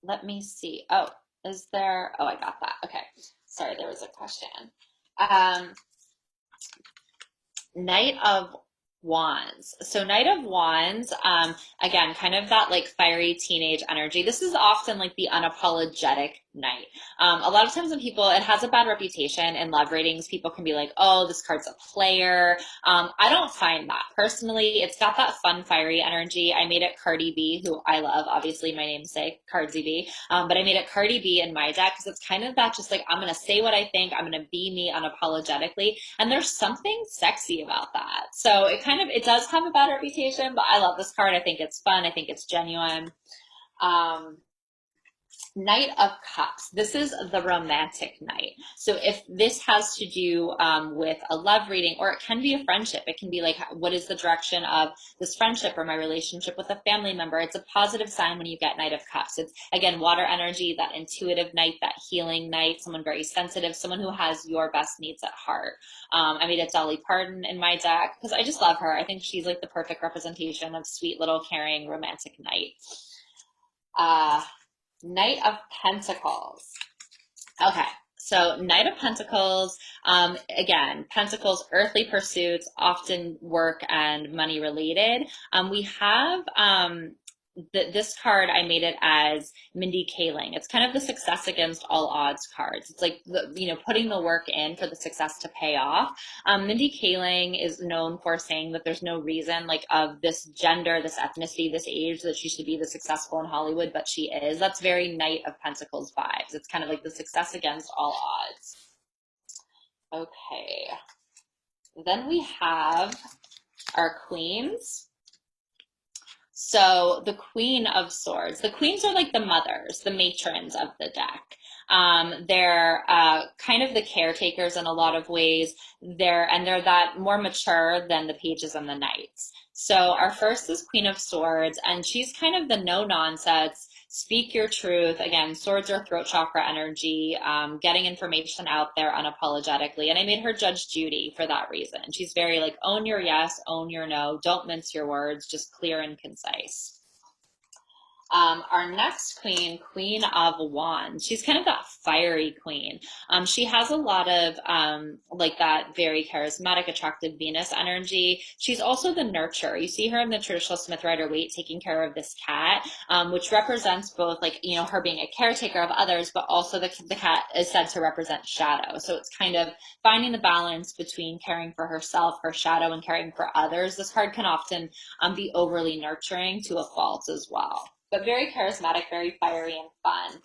Let me see. Oh, I got that. Okay. Sorry, there was a question. Knight of Wands. So Knight of Wands, again, kind of that like fiery teenage energy. This is often like the unapologetic knight. A lot of times when it has a bad reputation in love readings, people can be like, oh, this card's a player. I don't find that personally. It's got that fun, fiery energy. I made it Cardi B, who I love, obviously my namesake, Cardi B. But I made it Cardi B in my deck because it's kind of that just like, I'm going to say what I think. I'm going to be me unapologetically. And there's something sexy about that. So it does have a bad reputation, but I love this card. I think it's fun. I think it's genuine. Knight of Cups. This is the romantic knight. So if this has to do with a love reading, or it can be a friendship, it can be like, what is the direction of this friendship or my relationship with a family member? It's a positive sign when you get Knight of Cups. It's, again, water energy, that intuitive knight, that healing knight, someone very sensitive, someone who has your best needs at heart. I made it Dolly Parton in my deck because I just love her. I think she's like the perfect representation of sweet little caring romantic knight. Knight of Pentacles. Okay, so Knight of Pentacles, again, Pentacles, earthly pursuits, often work and money related. We have this card, I made it as Mindy Kaling. It's kind of the success against all odds cards. It's like, putting the work in for the success to pay off. Mindy Kaling is known for saying that there's no reason like of this gender, this ethnicity, this age that she should be the successful in Hollywood, but she is. That's very Knight of Pentacles vibes. It's kind of like the success against all odds. Okay. Then we have our queens. So the Queen of Swords. The queens are like the mothers, the matrons of the deck. They're kind of the caretakers in a lot of ways. They're that more mature than the pages and the knights. So our first is Queen of Swords, and she's kind of the no-nonsense, speak your truth. Again, swords are throat chakra energy, getting information out there unapologetically. And I made her Judge Judy for that reason. She's very like, own your yes, own your no, don't mince your words, just clear and concise. Our next queen, Queen of Wands, she's kind of that fiery queen. She has a lot of like that very charismatic, attractive Venus energy. She's also the nurturer. You see her in the traditional Smith Rider-Waite taking care of this cat, which represents both like, you know, her being a caretaker of others, but also the cat is said to represent shadow. So it's kind of finding the balance between caring for herself, her shadow, and caring for others. This card can often be overly nurturing to a fault as well, but very charismatic, very fiery and fun.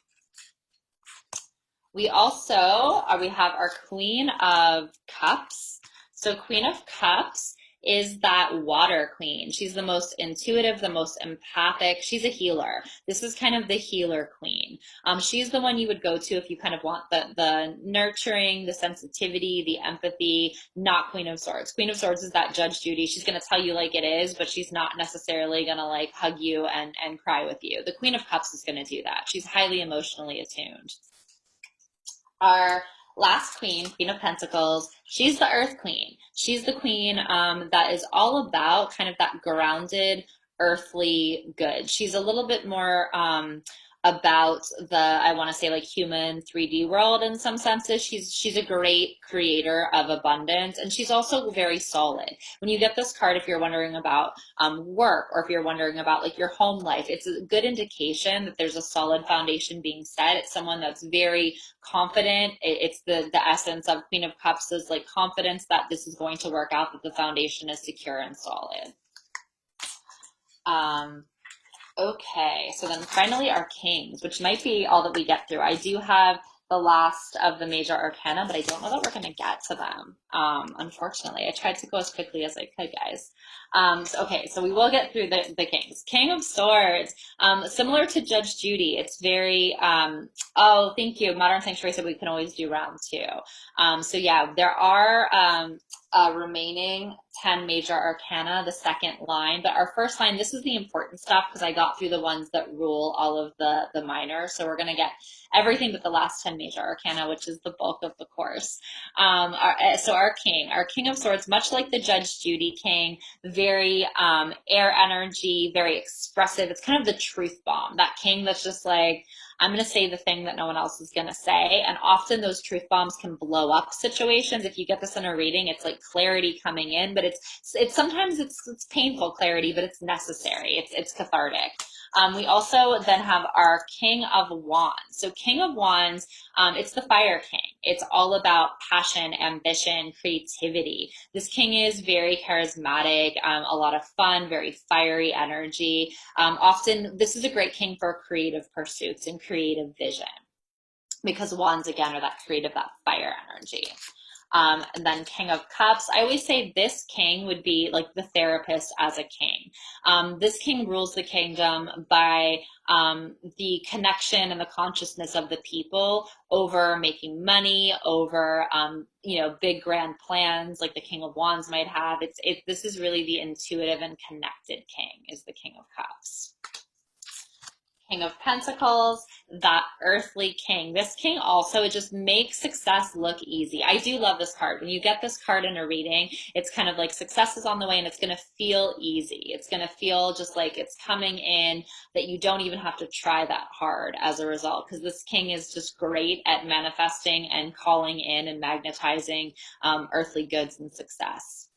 We also we have our Queen of Cups. So Queen of Cups is that water queen. She's the most intuitive, the most empathic. She's a healer. This is kind of the healer queen. She's the one you would go to if you kind of want the nurturing, the sensitivity, the empathy, not Queen of Swords. Queen of Swords is that Judge Judy. She's going to tell you like it is, but she's not necessarily going to like hug you and cry with you. The Queen of Cups is going to do that. She's highly emotionally attuned. Our last queen, Queen of Pentacles, she's the Earth Queen. She's the queen that is all about kind of that grounded, earthly good. She's a little bit more about the, I want to say like human 3D world in some senses. She's a great creator of abundance, and she's also very solid. When you get this card, if you're wondering about work, or if you're wondering about like your home life, it's a good indication that there's a solid foundation being set. It's someone that's very confident. It's the essence of Queen of Cups is like confidence that this is going to work out, that the foundation is secure and solid. Okay, so then finally our kings, which might be all that we get through. I do have the last of the major arcana, but I don't know that we're going to get to them. Unfortunately, I tried to go as quickly as I could, guys. Okay, so we will get through the kings. King of Swords, similar to Judge Judy, it's very, oh, thank you. Modern Sanctuary said we can always do round two. So yeah, there are remaining 10 major arcana, the second line, but our first line, this is the important stuff because I got through the ones that rule all of the minor. So we're going to get everything but the last 10 major arcana, which is the bulk of the course. So our king of swords, much like the Judge Judy king, very air energy, very expressive. It's kind of the truth bomb, that king that's just like, I'm going to say the thing that no one else is going to say. And often those truth bombs can blow up situations. If you get this in a reading, it's like clarity coming in, but it's sometimes it's painful clarity, but it's necessary. It's cathartic. We also then have our King of Wands. So King of Wands, it's the Fire King. It's all about passion, ambition, creativity. This king is very charismatic, a lot of fun, very fiery energy. Often this is a great king for creative pursuits and creative vision, because wands again are that creative, that fire energy. And then King of Cups, I always say this king would be like the therapist as a king. This king rules the kingdom by the connection and the consciousness of the people over making money, over big grand plans like the King of Wands might have. This is really the intuitive and connected king, is the King of Cups. King of Pentacles, that earthly king. This king also, it just makes success look easy. I do love this card. When you get this card in a reading, it's kind of like success is on the way and it's going to feel easy. It's going to feel just like it's coming in, that you don't even have to try that hard as a result, because this king is just great at manifesting and calling in and magnetizing earthly goods and success.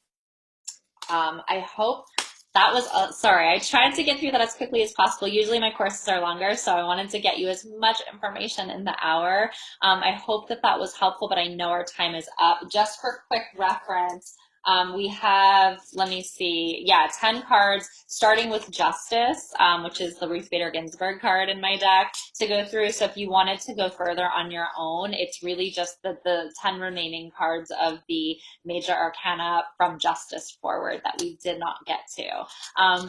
I hope that was, sorry, I tried to get through that as quickly as possible. Usually my courses are longer, so I wanted to get you as much information in the hour. I hope that was helpful, but I know our time is up. Just for quick reference, we have, let me see, 10 cards, starting with Justice, which is the Ruth Bader Ginsburg card in my deck to go through. So if you wanted to go further on your own, it's really just the 10 remaining cards of the major arcana from Justice forward that we did not get to.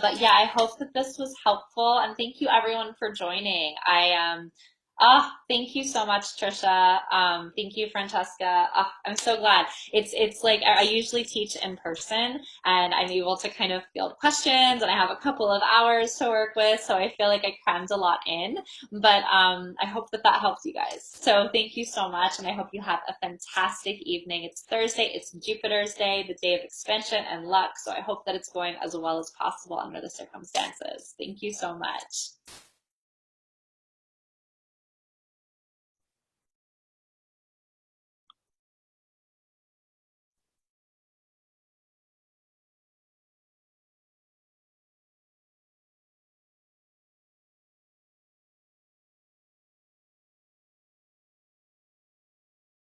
But yeah, I hope that this was helpful, and thank you everyone for joining. Thank you so much, Trisha. Thank you, Francesca. I'm so glad. It's like I usually teach in person, and I'm able to kind of field questions, and I have a couple of hours to work with, so I feel like I crammed a lot in. But I hope that that helps you guys. So thank you so much, and I hope you have a fantastic evening. It's Thursday. It's Jupiter's day, the day of expansion and luck. So I hope that it's going as well as possible under the circumstances. Thank you so much.